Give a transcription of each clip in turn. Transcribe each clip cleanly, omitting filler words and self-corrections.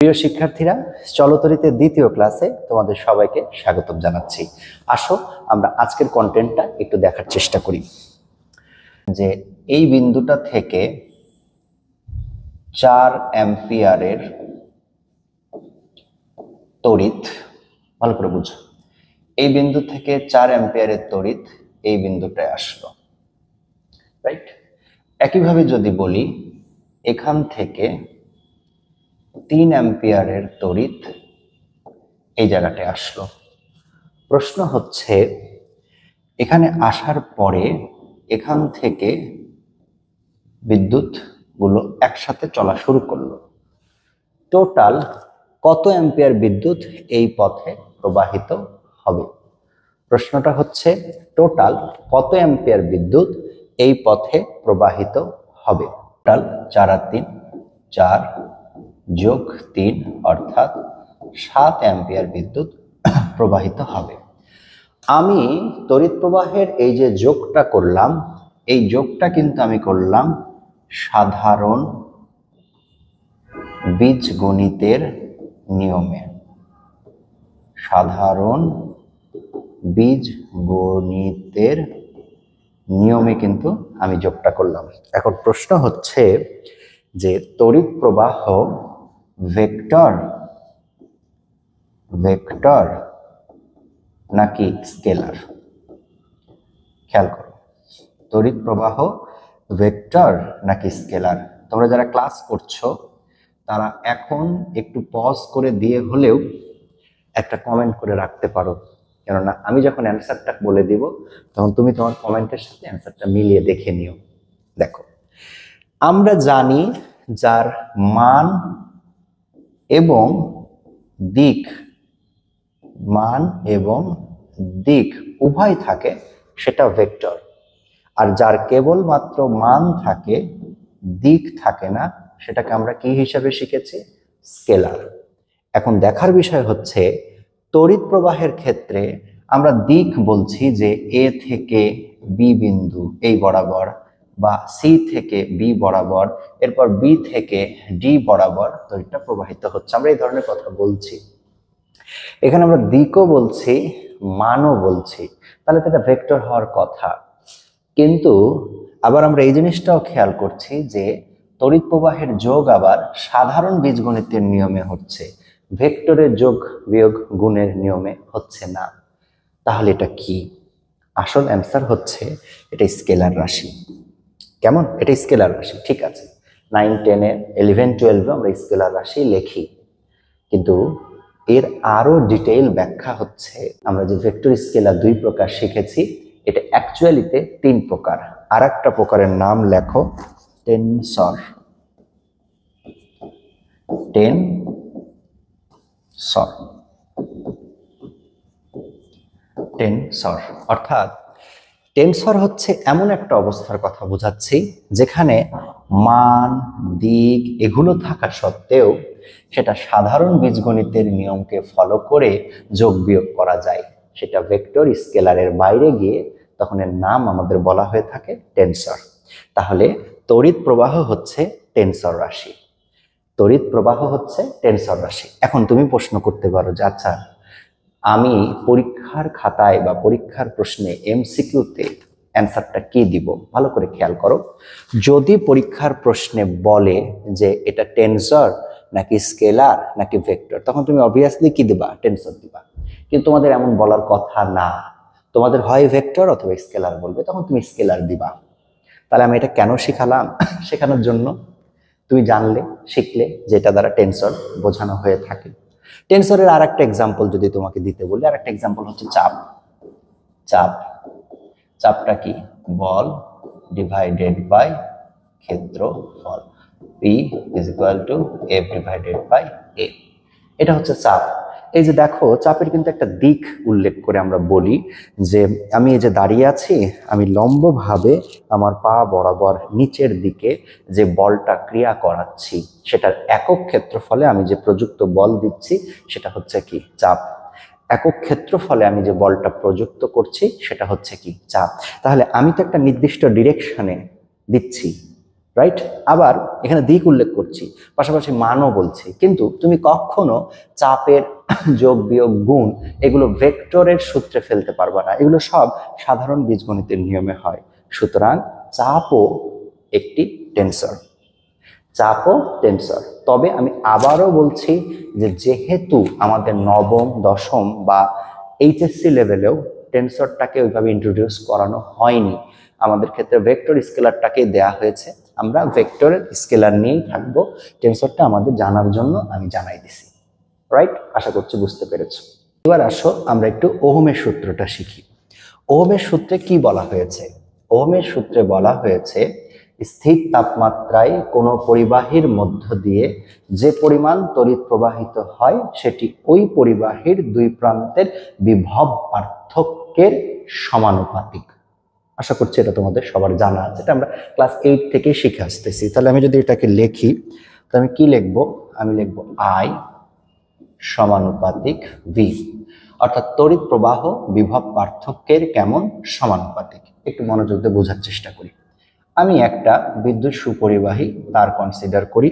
প্রিয় শিক্ষার্থীরা, চলতরিতে দ্বিতীয় ক্লাসে তোমাদের সবাইকে স্বাগতম জানাচ্ছি। আসো আমরা আজকের কন্টেন্টটা একটু দেখার চেষ্টা করি। যে এই বিন্দুটা থেকে 4 অ্যাম্পিয়ারের তড়িৎ, ভালো করে বুঝো, এই বিন্দু থেকে 4 অ্যাম্পিয়ারের তড়িৎ এই বিন্দুটায় আসলো, রাইট? একইভাবে যদি বলি এখান থেকে 3 অ্যাম্পিয়ারের তড়িৎ এই জায়গাটায় আসলো। প্রশ্ন হচ্ছে এখানে আসার পরে এখান থেকে বিদ্যুৎ গুলো একসাথে চলা শুরু করলো। টোটাল কত অ্যাম্পিয়ার বিদ্যুৎ এই পথে প্রবাহিত হবে? প্রশ্নটা হচ্ছে টোটাল কত অ্যাম্পিয়ার বিদ্যুৎ এই পথে প্রবাহিত হবে। টোটাল 4 আর 3 4 যোগ 3 অর্থাৎ 7 অ্যাম্পিয়ার বিদ্যুৎ প্রবাহিত হবে। আমি তড়িৎ প্রবাহের এই যে যোগটা করলাম, এই যোগটা কিন্তু আমি করলাম সাধারণ বীজগণিতের নিয়মে। সাধারণ বীজগণিতের নিয়মে কিন্তু আমি যোগটা করলাম। এখন প্রশ্ন হচ্ছে যে তড়িৎ প্রবাহ ভেক্টর নাকি স্কেলার? খেয়াল করো, তড়িৎ প্রবাহ ভেক্টর নাকি স্কেলার? তোমরা যারা ক্লাস করছো তারা এখন একটু পজ করে দিয়ে হলেও একটা কমেন্ট করে রাখতে পারো, কেননা আমি যখন অ্যান্সারটা বলে দিব তখন তুমি তোমার কমেন্টের সাথে অ্যান্সারটা মিলিয়ে দেখে নিও। দেখো, আমরা জানি যার মান এবং দিক উভয় থাকে সেটা ভেক্টর, আর যার কেবলমাত্র মান থাকে দিক থাকে না সেটাকে আমরা কি হিসাবে শিখেছি? স্কেলার। এখন দেখার বিষয় হচ্ছে তড়িৎ প্রবাহের ক্ষেত্রে আমরা দিক বলছি যে এ থেকে বি বিন্দু এই বরাবর, বা সি থেকে বি বরাবর, এরপর বি থেকে ডি বরাবর তড়িৎটা প্রবাহিত হচ্ছে, আমরা এই ধরনের কথা বলছি। এখানে আমরা দিকও বলছি, মানও বলছি, তাহলে তো এটা ভেক্টর হওয়ার কথা। কিন্তু আবার আমরা এই জিনিসটাও খেয়াল করছি যে তড়িৎ প্রবাহের যোগ আবার সাধারণ বীজগণিতের নিয়মে হচ্ছে, ভেক্টরের যোগ বিয়োগ গুণের নিয়মে হচ্ছে না। তাহলে এটা কি? আসল অ্যান্সার হচ্ছে এটা স্কেলার রাশি। কেমন? এটা স্কেলার রাশি, ঠিক আছে। 9, 10, 11, 12 আমরা স্কেলার রাশি লিখি, কিন্তু এর আরো ডিটেইল ব্যাখ্যা হচ্ছে আমরা যে ভেক্টর স্কেলার 2 প্রকার শিখেছি, এটা অ্যাকচুয়ালিতে 3 প্রকার। আর একটা প্রকারের নাম লেখো টেনসর। টেনসর অর্থাৎ টেনসর হচ্ছে এমন একটা অবস্থার কথা বোঝাচ্ছি যেখানে মান দিক এগুলো থাকা সত্ত্বেও সেটা সাধারণ বীজগণিতের নিয়মকে ফলো করে যোগ বিয়োগ করা যায়। সেটা ভেক্টর স্কেলারের বাইরে গিয়ে তখন এর নাম আমাদের বলা হয়ে থাকে টেনসর। তাহলে তড়িৎ প্রবাহ হচ্ছে টেনসর রাশি। তড়িৎ প্রবাহ হচ্ছে টেনসর রাশি। এখন তুমি প্রশ্ন করতে পারো যে আচ্ছা, আমি পরীক্ষার খাতায় বা পরীক্ষার প্রশ্নে এমসিকিউতে অ্যান্সারটা কি দিব? ভালো করে খেয়াল করো। যদি পরীক্ষার প্রশ্নে বলে যে এটা টেনসর নাকি স্কেলার নাকি ভেক্টর, তখন তুমি অবভিয়াসলি কি দিবা? টেনসর দিবা। কিন্তু তোমাদের এমন বলার কথা না, তোমাদের হয় ভেক্টর অথবা স্কেলার বলবে, তখন তুমি স্কেলার দিবা। তাহলে আমি এটা কেন শিখালাম? শেখানোর জন্য। তুমি জানলে, শিখলে যেটা দ্বারা টেনসর বোঝানো হয়ে থাকে। টেনসরের আর একটা এক্সাম্পল যদি তোমাকে দিতে বলি, আর একটা এক্সাম্পল হচ্ছে চাপ। চাপটা কি? বল ডিভাইডেড বাই ক্ষেত্রফল, P = F / A। এটা হচ্ছে চাপ। এই যে দেখো, চাপের কিন্তু একটা দিক উল্লেখ করে আমরা বলি যে আমি এই যে দাঁড়িয়ে আছি, আমি লম্বভাবে আমার পা বরাবর নিচের দিকে যে বলটা ক্রিয়া করাচ্ছি সেটার একক ক্ষেত্রফলে আমি যে প্রযুক্ত বল দিচ্ছি সেটা হচ্ছে কি? চাপ। একক ক্ষেত্রফলে আমি যে বলটা প্রযুক্ত করছি সেটা হচ্ছে কি? চাপ। তাহলে আমি তো একটা নির্দিষ্ট ডিরেকশনে দিচ্ছি, রাইট? আবার এখানে দিক উল্লেখ করছি, পাশাপাশি মানও বলছি, কিন্তু তুমি কখনো চাপের যোগ বিয়োগ গুণ এগুলো ভেক্টরের সূত্রে ফেলতে পারবা না, এগুলো সব সাধারণ বীজগণিতের নিয়মে হয়। সুতরাং চাপও একটি টেনসর, চাপও টেনসর। তবে আমি আবারও বলছি যে যেহেতু আমাদের নবম দশম বা এইচএসসি লেভেলেও টেনসরটাকে ওইভাবে ইন্ট্রোডিউস করানো হয়নি, আমাদের ক্ষেত্রে ভেক্টর স্কেলারটাকে দেয়া হয়েছে, আমরা ভেক্টরের স্কেলার নিয়েই থাকবো। টেনসরটা আমাদের জানার জন্য আমি জানাই দিছি, রাইট? আশা করছি বুঝতে পেরেছো। এবার আসো আমরা একটু ওহমের সূত্রটা শিখি। ওহমের সূত্রে কি বলা হয়েছে? ওহমের সূত্রে বলা হয়েছে স্থির তাপমাত্রায় কোনো পরিবাহীর মধ্য দিয়ে যে পরিমাণ তড়িৎ প্রবাহিত হয় সেটি ওই পরিবাহীর দুই প্রান্তের বিভব পার্থক্যের সমানুপাতিক। আশা করছি এটা তোমাদের সবার জানা আছে, এটা আমরা ক্লাস 8 থেকে শিখে আসতেছি। তাহলে আমি যদি এটাকে লিখি, তাহলে আমি কি লিখবো? আমি লিখবো I সমানুপাতিক V, অর্থাৎ তড়িৎ প্রবাহ বিভব পার্থক্যের কেমন সমানুপাতিক। একটু মনোযোগ দিয়ে বোঝার চেষ্টা করি। আমি একটা বিদ্যুৎ সুপরিবাহী তার কনসিডার করি,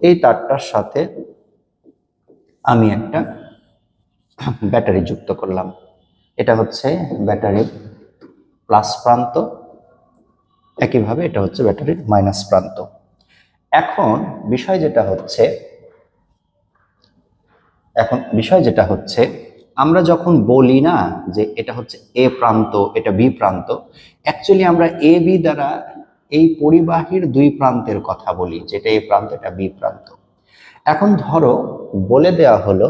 এই তারটার সাথে আমি একটা ব্যাটারি যুক্ত করলাম। এটা হচ্ছে ব্যাটারির প্লাস প্রান্ত, একইভাবে এটা হচ্ছে ব্যাটারির মাইনাস প্রান্ত। এখন বিষয় যেটা হচ্ছে আমরা যখন বলি না যে এটা হচ্ছে এ প্রান্ত, এটা বি প্রান্ত, অ্যাকচুয়ালি আমরা এ বি দ্বারা এই পরিবাহীর দুই প্রান্তের কথা বলি, যেটা এ প্রান্ত এটা বি প্রান্ত। এখন ধরো বলে দেওয়া হলো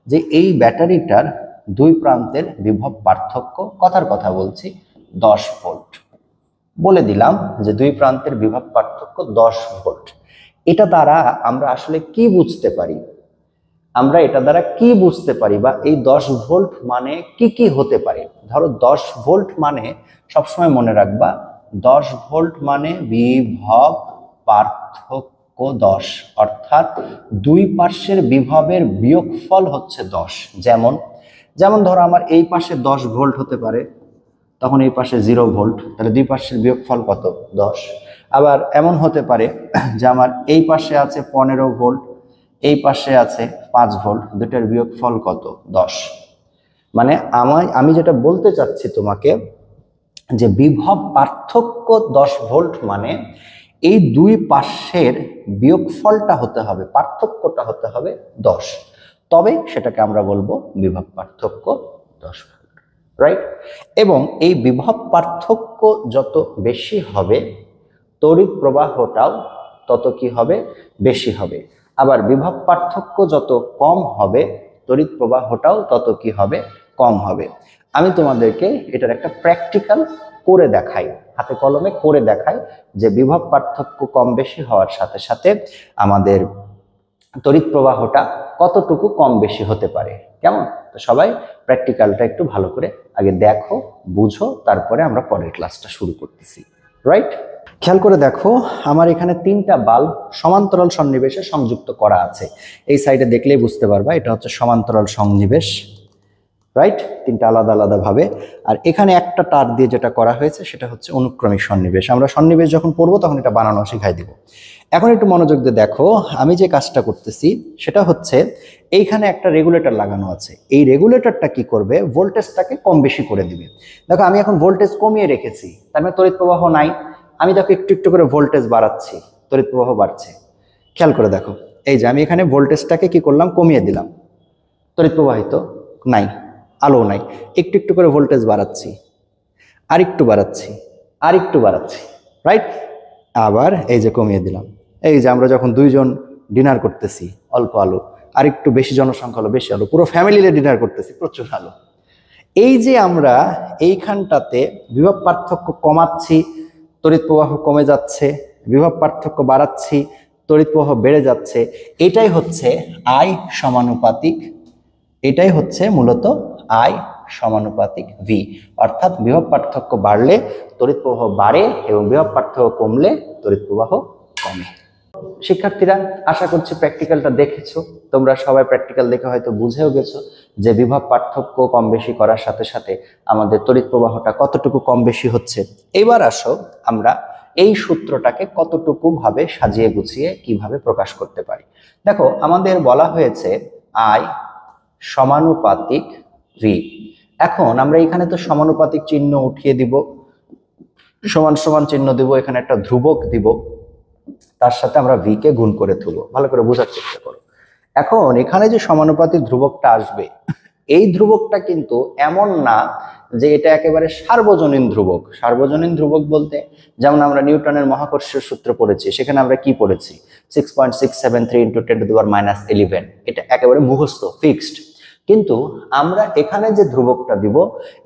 যে এই ব্যাটারিটার দুই প্রান্তের বিভব পার্থক্য, কথার কথা বলছি, 10 ভোল্ট। বলে দিলাম যে দুই প্রান্তের বিভব পার্থক্য 10 ভোল্ট। এটা দ্বারা আমরা আসলে কি বুঝতে পারি? আমরা এটা দ্বারা কি বুঝতে পারি বা এই 10 ভোল্ট মানে কি কি হতে পারে? ধরো 10 ভোল্ট মানে সবসময় মনে রাখবা 10 ভোল্ট মানে বিভব পার্থক্য 10, অর্থাৎ দুই পার্শ্বের বিভবের বিয়োগফল হচ্ছে 10। যেমন ধরো আমার এই পাশে 10 ভোল্ট হতে পারে, তখন এই পাশে 0 ভোল্ট, তাহলে দুই পার্শ্বের বিয়োগফল কত? 10। আবার এমন হতে পারে যে আমার এই পাশে আছে 15 ভোল্ট, এই পাশে আছে 5 ভোল্ট, দুটার বিয়োগফল কত? 10। মানে আমি যেটা বলতে চাচ্ছি তোমাকে যে বিভব পার্থক্য 10 ভোল্ট মানে এই দুই পাশের বিয়োগফলটা হতে হবে, পার্থক্যটা হতে হবে 10, তবে সেটাকে আমরা বলবো বিভব পার্থক্য 10 ভোল্ট, রাইট? এবং এই বিভব পার্থক্য যত বেশি হবে তড়িৎ প্রবাহটাও তত কি হবে? বেশি হবে। আবার বিভব পার্থক্য যত কম হবে তড়িৎ প্রবাহটাও তত কি হবে? কম হবে। আমি তোমাদেরকে এটার একটা প্র্যাকটিক্যাল করে দেখাই, হাতে কলমে করে দেখাই যে বিভব পার্থক্য কম বেশি হওয়ার সাথে সাথে আমাদের তড়িৎ প্রবাহটা কতটুকু কম বেশি হতে পারে। কেমন? তো সবাই প্র্যাকটিক্যালটা একটু ভালো করে আগে দেখো, বুঝো, তারপরে আমরা পরের ক্লাসটা শুরু করতেছি, রাইট? খেয়াল করে দেখো, আমার এখানে 3টা বাল্ব সমান্তরাল সন্নিবেশে সংযুক্ত করা আছে। এই সাইডে দেখলেই বুঝতে পারবা এটা হচ্ছে সমান্তরাল সন্নিবেশ, রাইট? 3টা আলাদা আলাদা ভাবে। আর এখানে একটা তার দিয়ে যেটা করা হয়েছে সেটা হচ্ছে অনুক্রমিক সন্নিবেশ। আমরা সন্নিবেশ যখন পড়বো তখন এটা বানানো শিখাই দিব। এখন একটু মনোযোগ দিয়ে দেখো, আমি যে কাজটা করতেছি সেটা হচ্ছে এইখানে একটা রেগুলেটর লাগানো আছে। এই রেগুলেটরটা কি করবে? ভোল্টেজটাকে কম বেশি করে দিবে। দেখো আমি এখন ভোল্টেজ কমিয়ে রেখেছি, তার মানে তড়িৎ প্রবাহ নাই। আমি দেখো একটু একটু করে ভোল্টেজ বাড়াচ্ছি, তড়িৎ প্রবাহ বাড়ছে। খেয়াল করে দেখো, এই যে আমি এখানে ভোল্টেজটাকে কি করলাম? কমিয়ে দিলাম, তড়িৎ প্রবাহিত নাই, আলো নাই। একটু একটু করে ভোল্টেজ বাড়াচ্ছি, আর একটু বাড়াচ্ছি, আর একটু বাড়াচ্ছি, রাইট? আবার এই যে কমিয়ে দিলাম। এই যে আমরা যখন 2 জন ডিনার করতেছি, অল্প আলো, আর একটু বেশি জনসংখ্যা হলো, বেশি আলো, পুরো ফ্যামিলিতে ডিনার করতেছি, প্রচুর আলো। এই যে আমরা এইখানটাতে বিভব পার্থক্য কমাচ্ছি, তড়িৎ প্রবাহ কমে যাচ্ছে, বিভব পার্থক্য বাড়াচ্ছি, তড়িৎ প্রবাহ বেড়ে যাচ্ছে, এটাই হচ্ছে I সমানুপাতিক, এটাই হচ্ছে মূলত I সমানুপাতিক V, অর্থাৎ বিভব পার্থক্য বাড়লে তড়িৎ প্রবাহ বাড়ে এবং বিভব পার্থক্য কমলে তড়িৎ প্রবাহ কমে। শিক্ষার্থীরা, আশা করছি প্র্যাকটিক্যালটা দেখেছো, তোমরা সবাই প্র্যাকটিক্যাল দেখে হয়তো বুঝেও গেছো যে বিভব পার্থক্য কম বেশি করার সাথে সাথে আমাদের তড়িৎ প্রবাহটা কতটুকু কম বেশি হচ্ছে। এবার আসো আমরা এই সূত্রটাকে কতটুকু ভাবে সাজিয়ে গুছিয়ে কিভাবে প্রকাশ করতে পারি। দেখো আমাদের বলা হয়েছে I সমানুপাতিক V। এখন আমরা এখানে তো সমানুপাতিক চিহ্ন উঠিয়ে দিব, সমান সমান চিহ্ন দিব, এখানে একটা ধ্রুবক দিব, তার সাথে আমরা V কে গুণ করে তুলব। ভালো করে বোঝার চেষ্টা করো। এখন এখানে যে সমানুপাতিক ধ্রুবকটা আসবে, এই ধ্রুবকটা কিন্তু এমন না যে এটা একেবারে সার্বজনীন ধ্রুবক। সার্বজনীন ধ্রুবক বলতে যেমন আমরা নিউটনের মহাকর্ষীয় সূত্র পড়েছি, সেখানে আমরা কি পড়েছি 6.673 × 10⁻11। এটা একেবারে মুখস্থ ফিক্সড। কিন্তু আমরা এখানে যে ধ্রুবকটা দিব,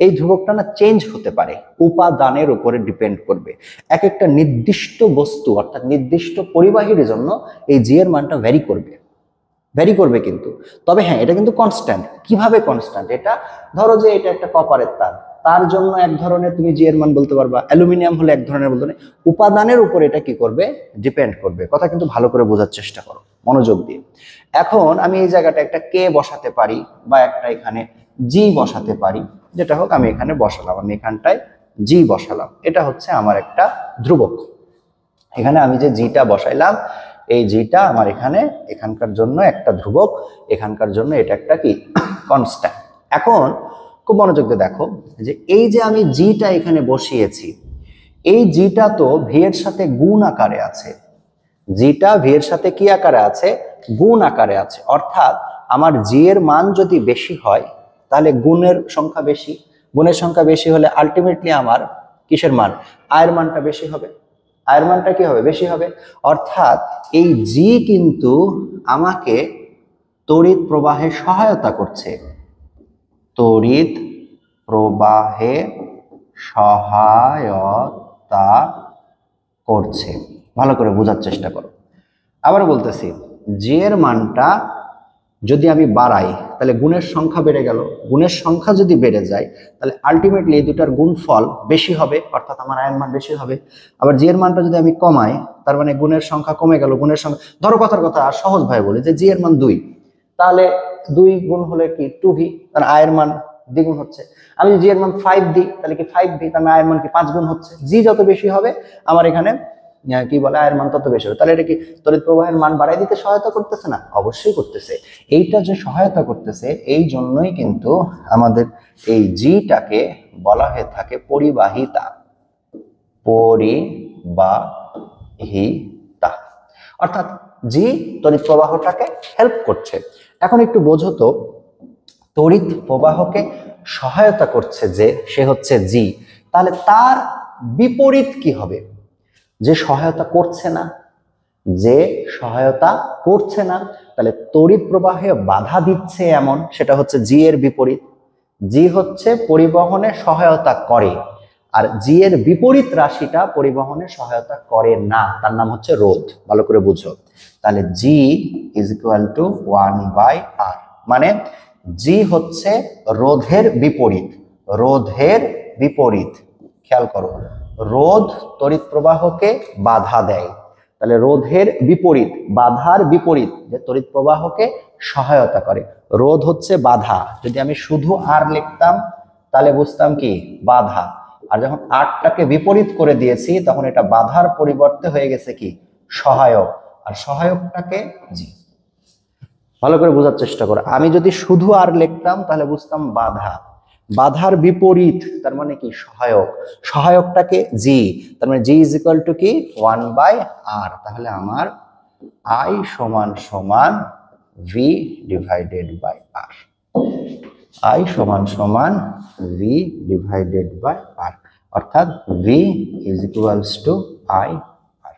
এই ধ্রুবকটা না চেঞ্জ হতে পারে, উপাদানের উপরে ডিপেন্ড করবে। এক একটা নির্দিষ্ট বস্তু অর্থাৎ নির্দিষ্ট পরিবাহীর জন্য এই জি এর মানটা ভ্যারি করবে কিন্তু। তবে হ্যাঁ, এটা কিন্তু কনস্ট্যান্ট। কিভাবে কনস্ট্যান্ট? এটা ধরো যে এটা একটা কপারের তার, তার জন্য এক ধরনের তুমি জি এর মান বলতে পারবা, অ্যালুমিনিয়াম হলে এক ধরনের বলতে পারবে। উপাদানের উপর এটা কি করবে? ডিপেন্ড করবে। কথা কিন্তু ভালো করে বোঝার চেষ্টা করো মনোযোগ দিয়ে। এখন আমি এই জায়গাটা একটা কে বসাতে পারি বা একটা এখানে জি বসাতে পারি, যেটা হোক আমি এখানে বসালাম, আমি এখানটায় জি বসালাম। এটা হচ্ছে আমার একটা ধ্রুবক। এখানে আমি যে জিটা বসাইলাম, এই জিটা আমার এখানকার জন্য একটা ধ্রুবক, এখানকার জন্য এটা একটা কি কনস্ট্যান্ট। এখন খুব মনোযোগ দিয়ে দেখো যে এই যে আমি জিটা এখানে বসিয়েছি, এই জিটা তো ভি এর সাথে গুণ আকারে আছে। জিটা ভি এর সাথে কি আকারে আছে? গুণ আকারে আছে। অর্থাৎ আমার জি এর মান যদি বেশি হয় তাহলে গুণের সংখ্যা বেশি, গুণের সংখ্যা বেশি হলে আলটিমেটলি আমার কিসের মান? আয়ের মানটা বেশি হবে। আয়ের মানটা কি হবে? বেশি হবে। অর্থাৎ এই জি কিন্তু আমাকে তড়িৎ প্রবাহে সহায়তা করছে, তড়িৎ প্রবাহে সহায়তা করছে। ভালো করে বোঝার চেষ্টা করো। আবার বলতেছি, জি এর মানটা যদি আমি বাড়াই তাহলে গুণের সংখ্যা বেড়ে গেল। গুণের সংখ্যা যদি বেড়ে যায় তাহলে আলটিমেটলি এই দুটার গুণফল বেশি হবে, অর্থাৎ আমার আয়ের মান বেশি হবে। আবার জি এর মানটা যদি আমি কমাই, তার মানে গুণের সংখ্যা কমে গেল। গুণের সংখ্যা, ধরো কথার কথা আর সহজ ভাবে বলি যে জি এর মান 2, তাহলে 2 গুণ হলে কি 2v, তার আয়ের মান দ্বিগুণ হচ্ছে। আমি জি এর মান 5 দিই তাহলে কি 5v, তার আয়ের মান কি 5 গুণ হচ্ছে। জি যত বেশি হবে আমার এখানে কি বলে আয়ের মান তত বেশি হবে। তাহলে এটা কি তড়িৎ প্রবাহের মান বাড়াই দিতে সহায়তা করতেছে না? অবশ্যই করতেছে। এইটা যে সহায়তা করতেছে, এই জন্যই কিন্তু আমাদের এই জিটাকে বলা হয়ে থাকে পরিবাহিতা। পরিবাহিতা অর্থাৎ জি তড়িৎ প্রবাহটাকে হেল্প করছে। এখন একটু বোঝো তো, তড়িৎ প্রবাহকে সহায়তা করছে যে সে হচ্ছে জি, তাহলে তার বিপরীত কি হবে? যে সহায়তা করছে না, যে সহায়তা করছে না, তাহলে তড়িৎ প্রবাহে বাধা দিচ্ছে এমন, সেটা হচ্ছে জি এর বিপরীত। জি হচ্ছে পরিবহনে সহায়তা করে, আর জি এর বিপরীত রাশিটা পরিবহনে সহায়তা করে না, তার নাম হচ্ছে রোধ। ভালো করে বুঝো। তাহলে জি ইজ ইকুয়াল টু 1/r, মানে জি হচ্ছে রোধের বিপরীত। রোধের বিপরীত, খেয়াল করো, রোধ তড়িৎ প্রবাহকে বাধা দেয়, তাহলে রোধের বিপরীত, বাধার বিপরীত যে তড়িৎ প্রবাহকে সহায়তা করে। রোধ হচ্ছে বাধা। যদি আমি শুধু আর লিখতাম তাহলে বুঝতাম কি বাধা, আর যখন আরটাকে বিপরীত করে দিয়েছি তখন এটা বাধার পরিবর্তে হয়ে গেছে কি সহায়ক, আর সহায়কটাকে জি। ভালো করে বোঝার চেষ্টা করো। আমি যদি শুধু আর লিখতাম তাহলে বুঝতাম বাধা, বাধার বিপরীত তার মানে কি সহায়ক, সহায়কটাকে জি, তার মানে জি ইজ ইকুয়াল টু কি 1/r। তাহলে আমার I সমান সমান V divided by R, I সমান সমান V ডিভাইডেড বাই R, অর্থাৎ V is equals to I R।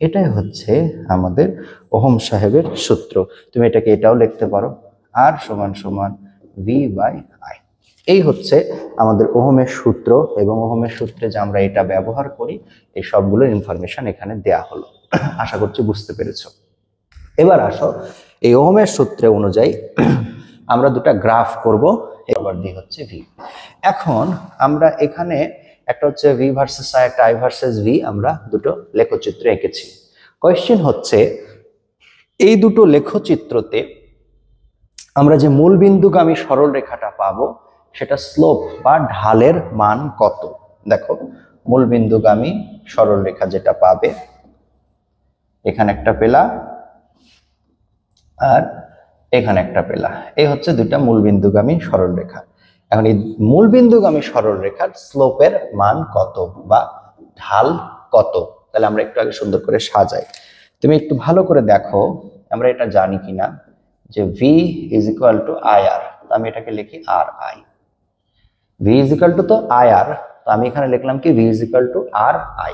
এটাই হচ্ছে আমাদের ওহম সাহেবের সূত্র। তুমি এটাকে এটাও লিখতে পারো, R সমান সমান V বাই I। এই হচ্ছে আমাদের ওহমের সূত্র, এবং ওহমের সূত্রে যে আমরা এটা ব্যবহার করি, এই সবগুলো ইনফরমেশন এখানে দেয়া হলো। আশা করছি বুঝতে পেরেছো। এবার আসো, এই ওহমের সূত্রে অনুযায়ী আমরা দুটো গ্রাফ করব, এবার দি হচ্ছে ভি। এখন আমরা এখানে একটা হচ্ছে ভি ভার্সেস আই, একটা আই ভার্সেস ভি, আমরা দুটো লেখচিত্র এঁকেছি। কোয়েশ্চেন হচ্ছে এই দুটো লেখচিত্রতে আমরা যে মূল বিন্দুগামী সরল রেখাটা পাবো সেটা স্লোপ বা ঢালের মান কত। দেখো মূলবিন্দুগামী সরলরেখা যেটা পাবে, এখানে একটা পেলা আর এখানে একটা পেলা, এই হচ্ছে দুইটা মূলবিন্দুগামী সরলরেখা। এখন এই মূলবিন্দুগামী সরলরেখার স্লোপের মান কত বা ঢাল কত, তাহলে আমরা একটু আগে সুন্দর করে সাজাই। তুমি একটু ভালো করে দেখো, আমরা এটা জানি কিনা যে v is equal two IR, তো আমি এটাকে লিখি RI। v is equal two তো IR, তো আমি এখানে লিখলাম কি v is equal two RI।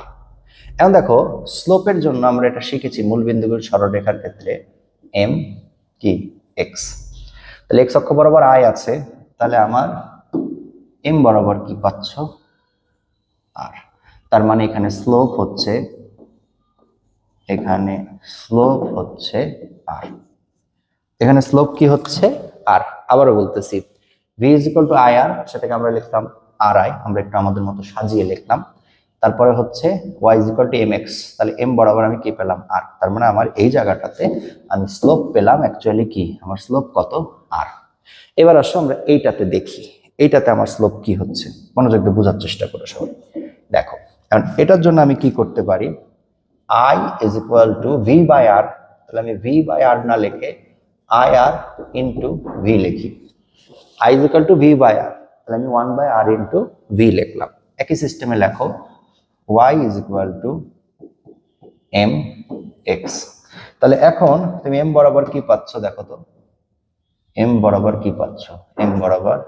এখন দেখো স্লোপের জন্য আমরা এটা শিখেছি মূলবিন্দুগুলো সরলরেখার ক্ষেত্রে m কি x, তাহলে x অক্ষ বরাবর I আছে, তাহলে আমার m বরাবর কি পাচ্ছ r, তার মানে এখানে স্লোপ হচ্ছে r, এখানে স্লোপ কি হচ্ছে r। আবারও বলতেছি v is equal two IR, সেটাকে আমরা লিখলাম RI, আমরা একটু আমাদের মতো সাজিয়ে লিখলাম। তারপরে হচ্ছে y is equal two mx, তাহলে m বরাবর আমি কি পেলাম r, তার মানে আমার এই জায়গাটাতে আমি স্লোপ পেলাম অ্যাকচুয়ালি কি, আমার স্লোপ কত r। এবার আসো আমরা এইটাতে দেখি, এইটাতে আমার স্লোপ কি হচ্ছে, মনোযোগ দিয়ে বোঝার চেষ্টা করো সবাই। দেখো এখন এটার জন্য আমি কি করতে পারি, I is equal to v by r, তাহলে আমি v বাই r না লিখে IR ইন্টু v লিখি। I is equal to v by r, তাহলে আমি 1 বাই r ইন্টু v লিখলাম। একই সিস্টেমে লেখো y is equal two mx, তাহলে এখন তুমি m বরাবর কি পাচ্ছ দেখো তো, m বরাবর কি পাচ্ছ, m বরাবর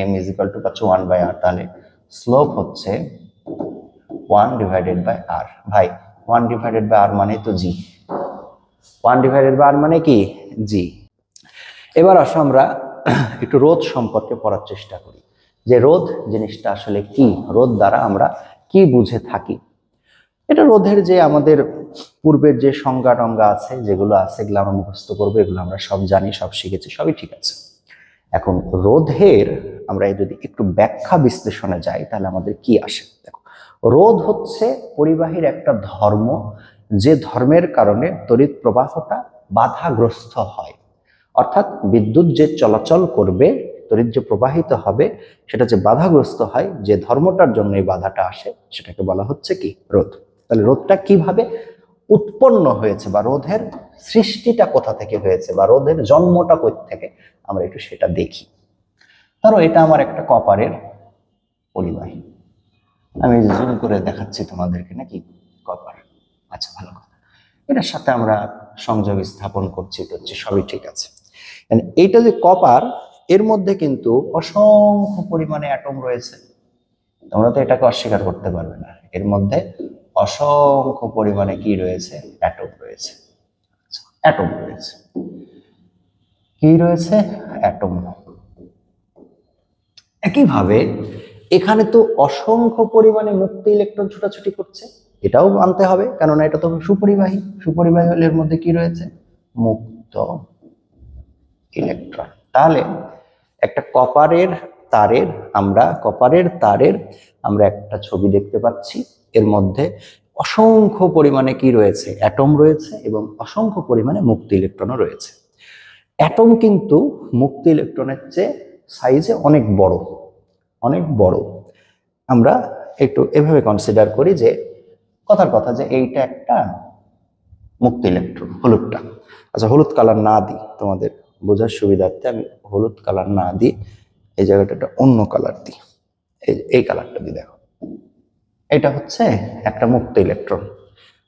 m ইজ ইকুয়াল টু পাচ্ছ 1 বাই r, তাহলে স্লোপ হচ্ছে 1 ডিভাইডেড বাই r। ভাই 1 ডিভাইডেড বাই r মানে তো g, 1 ডিভাইডেড বাই r মানে কি g। এবার আসো আমরা একটু রোধ সম্পর্কে পড়ার চেষ্টা করি, যে রোধ জিনিসটা আসলে কি, রোধ দ্বারা আমরা কি বুঝে থাকি। এটা রোধের যে আমাদের পূর্বের যে সংজ্ঞা টঙ্গা আছে, যেগুলো আছে এগুলো আমরা মুখস্থ করবো, এগুলো আমরা সব জানি, সব শিখেছি, সবই ঠিক আছে। এখন রোধের আমরা যদি একটু ব্যাখ্যা বিশ্লেষণে যাই তাহলে আমাদের কি আসে দেখো, রোধ হচ্ছে পরিবাহীর একটা ধর্ম, যে ধর্মের কারণে তড়িৎ প্রবাহটা বাধাগ্রস্ত হয়। অর্থাৎ বিদ্যুৎ যে চলাচল করবে, তড়িৎ যে প্রবাহিত হবে, সেটা যে বাধাগ্রস্ত হয়, যে ধর্মটার জন্য এই বাধাটা আসে, সেটাকে বলা হচ্ছে কি রোধ। তাহলে রোধটা কিভাবে উৎপন্ন হয়েছে বা রোধের সৃষ্টিটা কোথা থেকে হয়েছে বা রোধের জন্মটা কোথা থেকে, আমরা একটু সেটা দেখি। ধরো এটা আমার একটা কপারের পরিবাহী, আমি জুম করে দেখাচ্ছি তোমাদেরকে, নাকি কপার, আচ্ছা ভালো কথা, এটার সাথে আমরা সংযোগ স্থাপন করছি, সবই ঠিক আছে। এইটা যে কপার, এর মধ্যে কিন্তু অসংখ্য পরিমাণে অ্যাটম রয়েছে, তোমরা তো এটাকে অস্বীকার করতে পারবে না, এর মধ্যে অসংখ্য পরিমাণে কি রয়েছে, অ্যাটম রয়েছে, অ্যাটম রয়েছে, কি রয়েছে, অ্যাটম। একইভাবে এখানে তো অসংখ্য পরিমাণে মুক্ত ইলেকট্রন ছোটাছুটি করছে, এটাও মানতে হবে, কেননা এটা তো সুপরিবাহী, সুপরিবাহী হলে এর মধ্যে কি রয়েছে, মুক্ত ইলেকট্রন। তাহলে একটা কপারের তারের আমরা একটা ছবি দেখতে পাচ্ছি, এর মধ্যে অসংখ্য পরিমাণে কি রয়েছে, অ্যাটম রয়েছে এবং অসংখ্য পরিমাণে মুক্ত ইলেকট্রনও রয়েছে। অ্যাটম কিন্তু মুক্ত ইলেকট্রনের চেয়ে সাইজে অনেক বড়, অনেক বড়। আমরা একটু এভাবে কনসিডার করি যে কথার কথা যে এইটা একটা মুক্ত ইলেকট্রন, হলুদটা, আচ্ছা হলুদ কালার না দিই, তোমাদের বোঝার সুবিধার্থে আমি হলুদ কালার না দিই, এই জায়গাটা একটা অন্য কালার দিই, এই কালারটা দিই। দেখো এটা হচ্ছে একটা মুক্ত ইলেকট্রন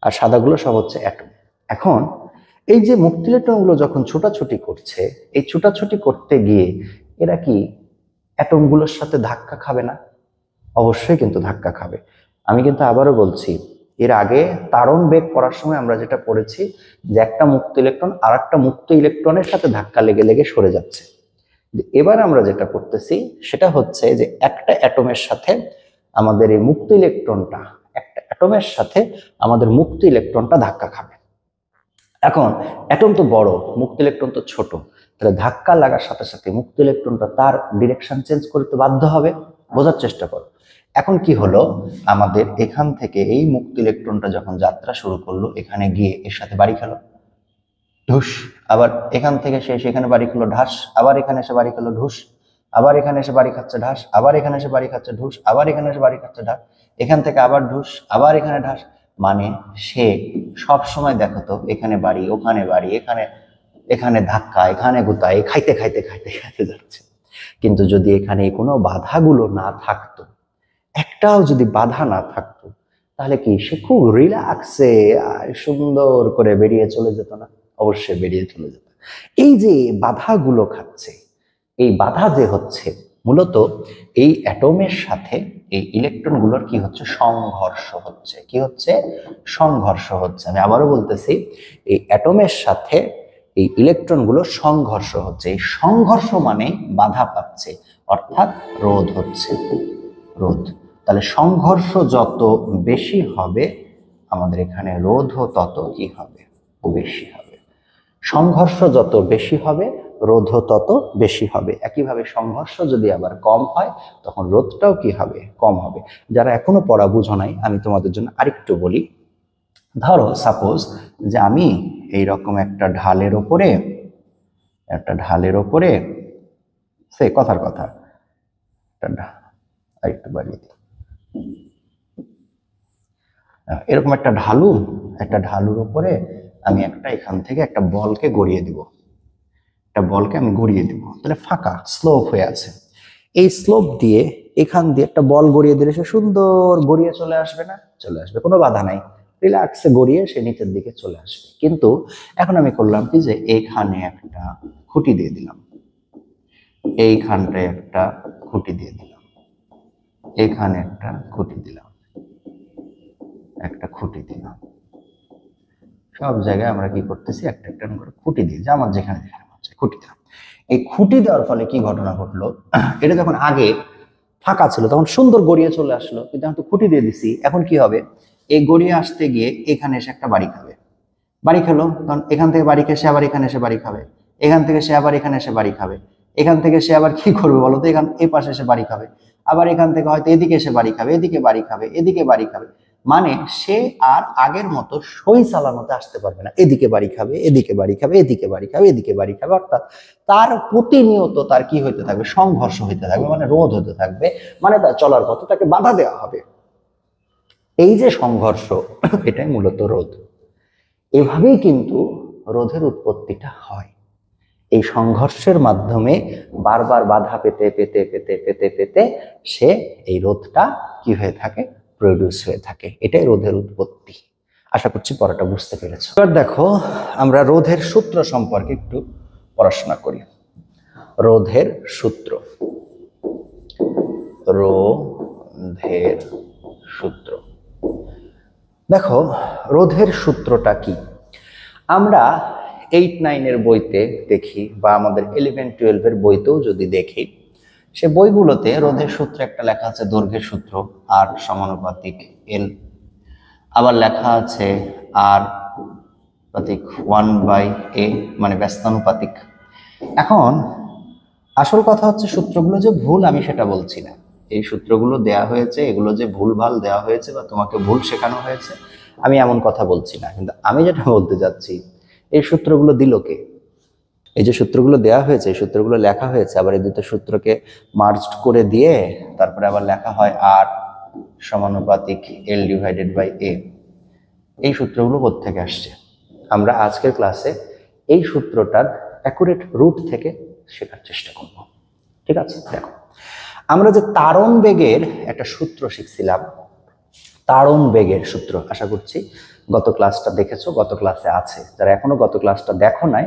আর সাদাগুলো সব হচ্ছে অ্যাটম। এখন এই যে মুক্ত ইলেকট্রনগুলো যখন ছোটাছুটি করছে, এই ছোটাছুটি করতে গিয়ে এরা কি অ্যাটমগুলোর সাথে ধাক্কা খাবে না? অবশ্যই কিন্তু ধাক্কা খাবে। আমি কিন্তু আবারও বলছি, এর আগে তারণ বেগ পড়ার সময় আমরা যেটা পড়েছি যে একটা মুক্ত ইলেকট্রন আর একটা মুক্ত ইলেকট্রনের সাথে ধাক্কা লেগে লেগে সরে যাচ্ছে। এবার আমরা যেটা করতেছি সেটা হচ্ছে যে একটা অ্যাটমের সাথে আমাদের এই মুক্ত ইলেকট্রনটা, একটা অ্যাটমের সাথে আমাদের মুক্ত ইলেকট্রনটা ধাক্কা খাবে। এখন অ্যাটম তো বড়, মুক্ত ইলেকট্রন তো ছোট, তাহলে ধাক্কা লাগার সাথে সাথে মুক্ত ইলেকট্রনটা তার ডিরেকশন চেঞ্জ করতে বাধ্য হবে। বোঝার চেষ্টা করো। এখন কি হলো, আমাদের এখান থেকে এই মুক্ত ইলেকট্রনটা যখন যাত্রা শুরু করলো, এখানে গিয়ে এর সাথে বাড়ি খেলো, ঢুস, আবার এখান থেকে সে সেখানে বাড়ি খেলো, ঢাস, আবার এখানে এসে বাড়ি খেলো, ঢুস। আবার এখানে এসে বাড়ি খাচ্ছে ঢাস, আবার এখানে এসে বাড়ি খাচ্ছে ঢুস, আবার এখানে এসে বাড়ি খাচ্ছে ঢাস, এখান থেকে আবার ঢুস, আবার এখানে ঢাস। মানে সে সব সময় দেখো তো এখানে বাড়ি, ওখানে বাড়ি, এখানে এখানে ধাক্কা, এখানে গুতা, এই খাইতে খাইতে খাইতে খাইতে যাচ্ছে। কিন্তু যদি এখানে কোনো বাধাগুলো না থাকতো, একটাও যদি বাধা না থাকতো, তাহলে কি সে খুব রিল্যাক্সে সুন্দর করে বেরিয়ে চলে যেত না? অবশ্যই বেরিয়ে চলে যেত। এই যে বাধাগুলো খাচ্ছে, এই বাধা যে হচ্ছে মূলত এই অ্যাটমের সাথে এই ইলেকট্রনগুলোর কি হচ্ছে? সংঘর্ষ হচ্ছে। কি হচ্ছে? সংঘর্ষ হচ্ছে। আমি আবারও বলতেছি, এই অ্যাটমের সাথে এই ইলেকট্রনগুলো সংঘর্ষ হচ্ছে। এই সংঘর্ষ মানে বাধা পাচ্ছে, অর্থাৎ রোধ হচ্ছে, রোধ। তাহলে সংঘর্ষ যত বেশি হবে আমাদের এখানে রোধও তত কি হবে? বেশি হবে। সংঘর্ষ যত বেশি হবে রোধও তত বেশি হবে। একইভাবে সংঘর্ষ যদি আবার কম হয় তখন রোধটাও কি হবে? কম হবে। যারা এখনো পড়া বুঝো নাই, আমি তোমাদের জন্য আরেকটু বলি। ধরো সাপোজ যে আমি এইরকম একটা ঢালের ওপরে সে কথার কথা আরেকটু বাড়িয়ে দিই, এরকম একটা ঢালুর উপরে আমি এখান থেকে একটা বলকে গড়িয়ে দিব, আমি গড়িয়ে দিব। তাহলে ফাঁকা স্লোপ হয়ে আছে, এই স্লোপ দিয়ে এখান দিয়ে একটা বল গড়িয়ে দিলে সে সুন্দর গড়িয়ে চলে আসবে না? চলে আসবে, কোনো বাধা নাই, রিল্যাক্সে গড়িয়ে সে নিচের দিকে চলে আসবে। কিন্তু এখন আমি করলাম কি যে এইখানে একটা খুঁটি দিয়ে দিলাম, এইখানটায় একটা খুঁটি দিয়ে দিলাম, এখানে একটা খুঁটি দিলাম, সব জায়গায় আমরা কি করতেছি? একটা একটা করে খুঁটি দিয়ে, যে আমার যেখানে খুঁটি দিলাম। এই খুঁটি দেওয়ার ফলে কি ঘটনা ঘটলো? এটা যখন আগে ফাঁকা ছিল তখন সুন্দর গড়িয়ে চলে আসলো, কিন্তু এখন তো খুঁটি দিয়ে দিছি, এখন কি হবে? এই গড়িয়ে আসতে গিয়ে এখানে এসে একটা বাড়ি খাবে, বাড়ি খেলো, তখন এখান থেকে বাড়ি খেয়ে সে আবার এখানে এসে বাড়ি খাবে, এখান থেকে সে আবার এখানে এসে বাড়ি খাবে, এখান থেকে সে আবার কি করবে বলো তো? এই পাশে এসে বাড়ি খাবে, আবার এখান থেকে হয়তো এদিকে এসে বাড়ি খাবে, এদিকে বাড়ি খাবে, এদিকে বাড়ি খাবে। মানে সে আর আগের মতো সই চালানোতে আসতে পারবে না। এদিকে বাড়ি খাবে, এদিকে বাড়ি খাবে, এদিকে বাড়ি খাবে, এদিকে বাড়ি খাবে। অর্থাৎ তার প্রতিনিয়ত তার কি হইতে থাকবে? সংঘর্ষ হইতে থাকবে, মানে রোধ হতে থাকবে, মানে তার চলার পথে তাকে বাধা দেওয়া হবে। এই যে সংঘর্ষ, এটাই মূলত রোধ। এভাবেই কিন্তু রোধের উৎপত্তিটা হয়। এই সংঘর্ষের মাধ্যমে বারবার বাধা পেতে পেতে পেতে পেতে পেতে সে এই রোধটা কি হয়ে থাকে? প্রডিউস হয়ে থাকে। এটাই রোধের উৎপত্তি। আশা করছি পড়াটা বুঝতে পেরেছো। এবার দেখো, আমরা রোধের সূত্র সম্পর্কে একটু পড়াশোনা করি। রোধের সূত্র, দেখো রোধের সূত্রটা কি? আমরা 8-9 বইতে দেখি বা আমাদের 11-12 বইতেও যদি দেখি, সে বইগুলোতে রোধের সূত্র একটা লেখা আছে দৈর্ঘ্যের সূত্র, আর সমানুপাতিক এল। আবার লেখা আছে আর পাতিক 1/a, মানে ব্যস্তানুপাতিক। এখন আসল কথা হচ্ছে সূত্রগুলো যে ভুল আমি সেটা বলছি না। এই সূত্রগুলো দেয়া হয়েছে, এগুলো যে ভুলভাল দেওয়া হয়েছে বা তোমাকে ভুল শেখানো হয়েছে, আমি এমন কথা বলছি না। কিন্তু আমি যেটা বলতে চাচ্ছি, এই সূত্রগুলো দিল কে? এই যে সূত্রগুলো দেওয়া হয়েছে, এই সূত্রগুলো লেখা হয়েছে, আবার এই দুটো সূত্রকে মার্জড করে দিয়ে তারপরে আবার লেখা হয় আর সমানুপাতিক L/A। এই সূত্রগুলো কোত্থেকে আসছে? আমরা আজকের ক্লাসে এই সূত্রটার অ্যাকুরেট রুট থেকে শেখার চেষ্টা করব। ঠিক আছে? দেখো, আমরা যে তাড়ন বেগের একটা সূত্র শিখছিলাম, তাড়ন বেগের সূত্র, আশা করছি গত ক্লাসটা দেখেছো, গত ক্লাসে আছে। যারা এখনো গত ক্লাসটা দেখো নাই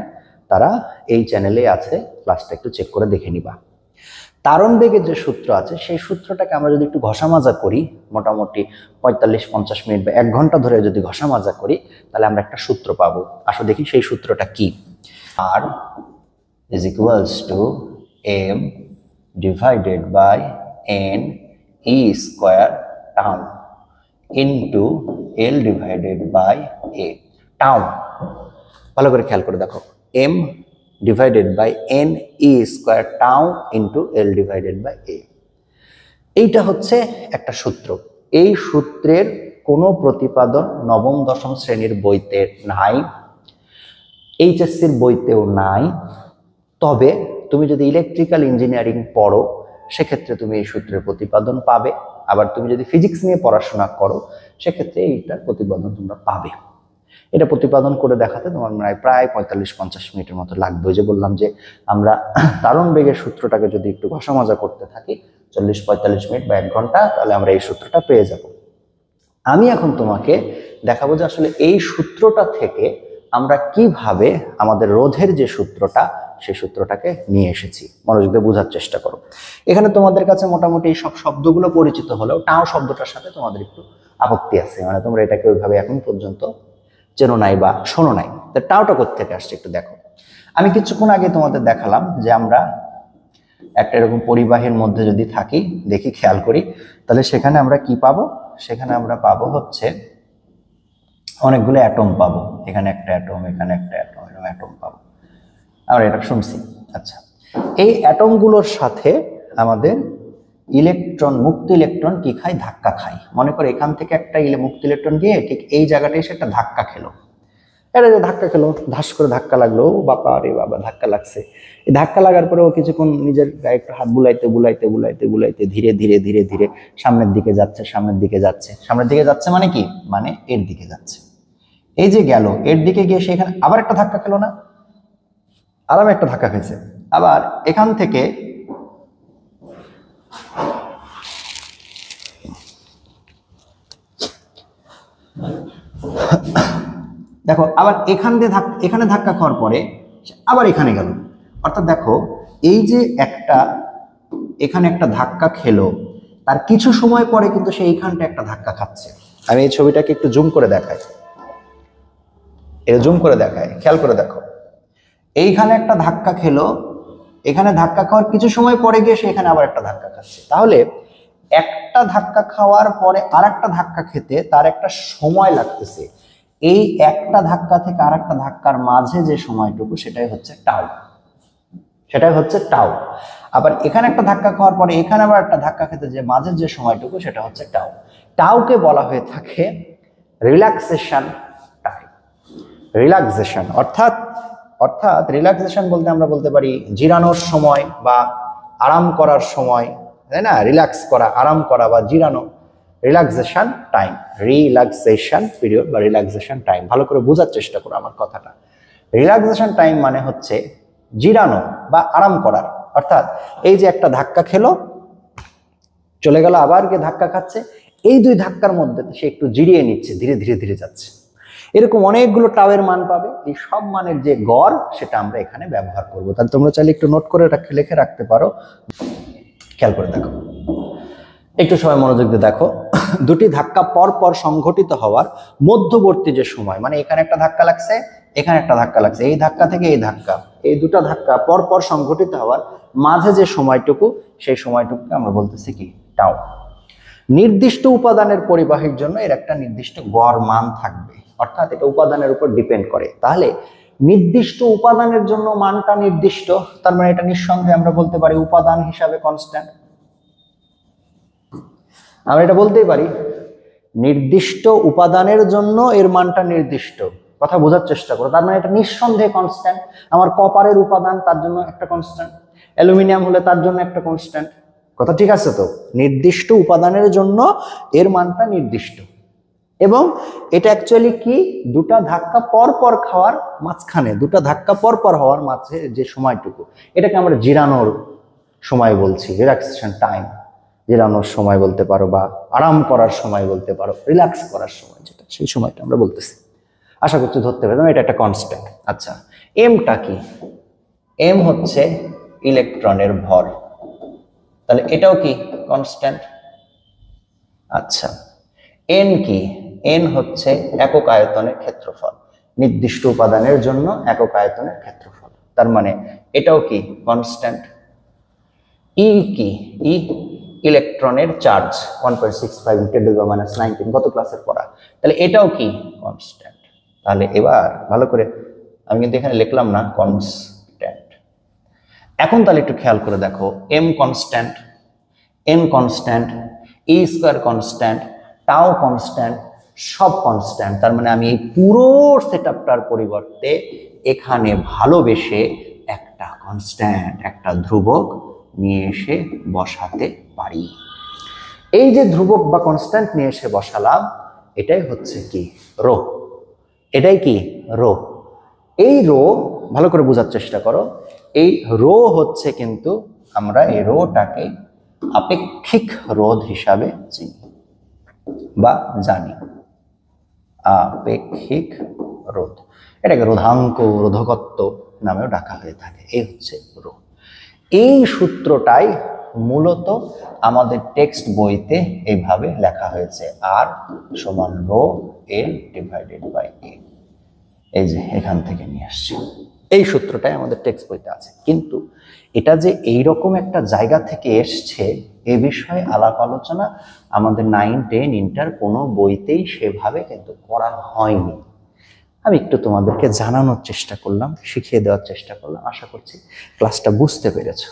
তারা এই চ্যানেলে আছে, ক্লাসটা একটু চেক করে দেখে নিবা। তাড়ন বেগের যে সূত্র আছে, সেই সূত্রটাকে আমরা যদি একটু ঘষা মাজা করি, মোটামুটি 45-50 মিনিট বা 1 ঘন্টা ধরে যদি ঘষা মাজা করি, তাহলে আমরা একটা সূত্র পাবো। আসো দেখি সেই সূত্রটা কি। R is equals to M divided by N E square tau into L divided by A। Tau ভালো করে খেয়াল করে দেখো, M divided by N E square tau into L divided by A। এইটা হচ্ছে একটা সূত্র। এই সূত্রের কোনো প্রতিপাদন নবম দশম শ্রেণীর বইতে নাই, এইচএসসির বইতেও নাই। তবে তুমি যদি ইলেকট্রিক্যাল ইঞ্জিনিয়ারিং পড়ো সেক্ষেত্রে তুমি এই সূত্রের প্রতিপাদন পাবে, আবার তুমি যদি ফিজিক্স নিয়ে পড়াশোনা করো সেক্ষেত্রে এইটার প্রতিপাদন তোমরা পাবে। এটা প্রতিপাদন করে দেখাতে তোমার প্রায় 45-50 মিনিটের মতো লাগবে। যে বললাম যে আমরা তারণ বেগের সূত্রটাকে যদি একটু ঘষা মাজা করতে থাকি 40-45 মিনিট বা 1 ঘন্টা, তাহলে আমরা এই সূত্রটা পেয়ে যাব। আমি এখন তোমাকে দেখাবো যে আসলে এই সূত্রটা থেকে আমরা কিভাবে আমাদের রোধের যে সূত্রটা সেই সূত্রটাকে নিয়ে এসেছি। মনোযোগ দিয়ে বোঝার চেষ্টা করো। এখানে তোমাদের কাছে মোটামুটি এই সব শব্দগুলো পরিচিত হলেও টাও শব্দটার সাথে তোমাদের একটু আপত্তি আছে, মানে তোমরা এটাকে ওইভাবে এখন পর্যন্ত চেনো নাই বা শোনো নাই। তো টাওটা কোত্থেকে আসছে একটু দেখো। আমি কিছুক্ষণ আগে তোমাদের দেখালাম যে আমরা একটা এরকম পরিবাহীর মধ্যে যদি থাকি, দেখি খেয়াল করি, তাহলে সেখানে আমরা কি পাবো? সেখানে আমরা পাবো হচ্ছে অনেকগুলো অ্যাটম পাবো। এখানে একটা অ্যাটম, এখানে একটা অ্যাটম, এরকম অ্যাটম পাবো। আমরা এটা শুনছি। আচ্ছা, এই অ্যাটমগুলোর সাথে আমাদের ইলেকট্রন, মুক্ত ইলেকট্রন কি খায়? ধাক্কা খায়। মনে করো এখান থেকে একটা মুক্ত ইলেকট্রন গিয়ে ঠিক এই জায়গাটায় এসে একটা ধাক্কা খেলো। এটা যে ধাক্কা খেলো, ধাস করে ধাক্কা লাগলো, বাবা রে বাবা ধাক্কা লাগছে। এই ধাক্কা লাগার পরে ও কিছুক্ষণ নিজের গায়ে একটু হাত বুলাইতে বুলাইতে বুলাইতে বুলাইতে ধীরে ধীরে ধীরে ধীরে সামনের দিকে যাচ্ছে, সামনের দিকে যাচ্ছে। সামনের দিকে যাচ্ছে মানে কি? মানে এর দিকে যাচ্ছে। এই যে গেল এর দিকে গিয়ে সেখানে আবার একটা ধাক্কা খেলো না? আরামে একটা ধাক্কা খেয়েছে। আবার এখান থেকে দেখো আবার এখানে ধাক্কা খাওয়ার পরে আবার এখানে গেল। অর্থাৎ দেখো এই যে এখানে একটা ধাক্কা খেলো, তার কিছু সময় পরে কিন্তু সে এইখানটা একটা ধাক্কা খাচ্ছে। আমি এই ছবিটাকে একটু জুম করে দেখাই, খেয়াল করে দেখো। এইখানে একটা ধাক্কা খেলো, এখানে ধাক্কা খাওয়ার কিছু সময় পরে গিয়ে সে এখানে আবার একটা ধাক্কা খাচ্ছে। তাহলে একটা ধাক্কা খাওয়ার পরে আর একটা ধাক্কা খেতে তার একটা সময় লাগতেছে। এই একটা ধাক্কা থেকে আর একটা ধাক্কার মাঝে যে সময়টুকু সেটাই হচ্ছে টাউ। আবার এখানে একটা ধাক্কা খাওয়ার পরে এখানে আবার একটা ধাক্কা খেতে যে মাঝের যে সময়টুকু সেটা হচ্ছে টাউ। টাউকে বলা হয়ে থাকে রিল্যাক্সেশন টাইম। রিল্যাক্সেশন অর্থাৎ রিল্যাক্সেশন বলতে আমরা বলতে পারি জিরানোর সময় বা আরাম করার সময়, তাই না? রিল্যাক্স করা, আরাম করা বা জিরানো, রিল্যাক্সেশন টাইম, রিল্যাক্সেশন পিরিয়ড বা রিল্যাক্সেশন টাইম। ভালো করে বোঝার চেষ্টা করো আমার কথাটা। রিল্যাক্সেশন টাইম মানে হচ্ছে জিরানো বা আরাম করার। অর্থাৎ এই যে একটা ধাক্কা খেলো, চলে গেল, আবার গিয়ে ধাক্কা খাচ্ছে, এই দুই ধাক্কার মধ্যে সে একটু জিরিয়ে নিচ্ছে, ধীরে ধীরে ধীরে যাচ্ছে। এরকম অনেকগুলো টাওয়ের মান পাবে। এই সব মানের যে গড় সেটা আমরা এখানে ব্যবহার করবো। তাহলে তোমরা চাইলে একটু নোট করে লিখে রাখতে পারো। খেয়াল করে দেখো, একটু সময় মনোযোগ দিয়ে দেখো। দুটি ধাক্কা পর পর সংঘটিত হওয়ার মধ্যবর্তী যে সময়, মানে এখানে একটা ধাক্কা লাগছে, এখানে একটা ধাক্কা লাগছে, এই ধাক্কা থেকে এই ধাক্কা, এই দুটো ধাক্কা পর পর সংঘটিত হওয়ার মাঝে যে সময়টুকু, সেই সময়টুকুকে আমরা বলতেছি কি? টাউ। নির্দিষ্ট উপাদানের পরিবাহীর জন্য এর একটা নির্দিষ্ট গড় মান থাকবে, অর্থাৎ এটা উপাদানের উপর ডিপেন্ড করে। তাহলে নির্দিষ্ট উপাদানের জন্য মানটা নির্দিষ্ট, তার মানে এটা নিঃসন্দেহে আমরা বলতে পারি উপাদান হিসাবে কনস্ট্যান্ট। আমরা এটা বলতেই পারি নির্দিষ্ট উপাদানের জন্য এর মানটা নির্দিষ্ট। কথা বোঝার চেষ্টা করো। তার মানে এটা নিঃসন্দেহে কনস্ট্যান্ট। আমার কপারের উপাদান, তার জন্য একটা কনস্ট্যান্ট। অ্যালুমিনিয়াম হলে তার জন্য একটা কনস্ট্যান্ট। কথা ঠিক আছে তো? নির্দিষ্ট উপাদানের জন্য এর মানটা নির্দিষ্ট। এবং এটা অ্যাকচুয়ালি কি? দুটা ধাক্কা পর পর খাওয়ার মাঝখানে, দুটা ধাক্কা পর পর হওয়ার মাঝে যে সময়টুকু, এটাকে আমরা জিরানোর সময় বলছি, রিল্যাক্সেশন টাইম। জিরানোর সময় বলতে পারো বা আরাম করার সময় বলতে পারো, রিল্যাক্স করার সময় যেটা, সেই সময়টা আমরা বলতেছি। আশা করছি ধরতে পারলাম এটা একটা কনস্ট্যান্ট। আচ্ছা, এমটা কি? এম হচ্ছে ইলেকট্রনের ভর, তাহলে এটাও কি? কনস্ট্যান্ট। আচ্ছা, এন কি? এন হচ্ছে একক আয়তনের ক্ষেত্রফল, নির্দিষ্ট উপাদানের জন্য একক আয়তনের ক্ষেত্রফল, তার মানে এটাও কি? কনস্ট্যান্ট। ই কি? ই ইলেকট্রনের চার্জ, 1.65 × 10⁻⁹ গত ক্লাসের পড়া। তাহলে এটাও কি? কনস্ট্যান্ট। তাহলে এবার ভালো করে, আমি কিন্তু এখানে লিখলাম না কনস্ট্যান্ট। এখন তাহলে একটু খেয়াল করে দেখো, এম কনস্ট্যান্ট, এন কনস্ট্যান্ট, ই স্কয়ার কনস্ট্যান্ট, টাও কনস্ট্যান্ট, সব কনস্ট্যান্ট। তার মানে আমি এই পুরো সেটআপটার পরিবর্তে এখানে ভালোবেসে একটা কনস্ট্যান্ট, একটা ধ্রুবক নিয়ে এসে বসাতে পারি। এই যে ধ্রুবক বা কনস্ট্যান্ট নিয়ে এসে বসালাম, এটাই হচ্ছে কি রো। এটাই কি রো। এই রো ভালো করে বোঝার চেষ্টা করো। এই রো হচ্ছে কিন্তু আমরা এই রোটাকে আপেক্ষিক রোধ হিসাবে চিনি বা জানি। আপেক্ষিক রোধ, এটাকে রোধাঙ্ক, রোধকত্ব নামেও ডাকা হয়ে থাকে। এই হচ্ছে রো। এই সূত্রটাই মূলত আমাদের টেক্সট বইতে এইভাবে লেখা হয়েছে, আর সমান রো এল ডিভাইডেড বাই এ। এই যে এখান থেকে নিয়ে আসছি, এই সূত্রটাই আমাদের টেক্সট বইতে আছে। কিন্তু এটা যে এইরকম একটা জায়গা থেকে এসছে এ বিষয়ে আলাপ আলোচনা আমাদের 9, 10, ইন্টার কোনো বইতেই সেভাবে কিন্তু করা হয়নি। আমি একটু তোমাদেরকে জানানোর চেষ্টা করলাম, শিখিয়ে দেওয়ার চেষ্টা করলাম। আশা করছি ক্লাসটা বুঝতে পেরেছো।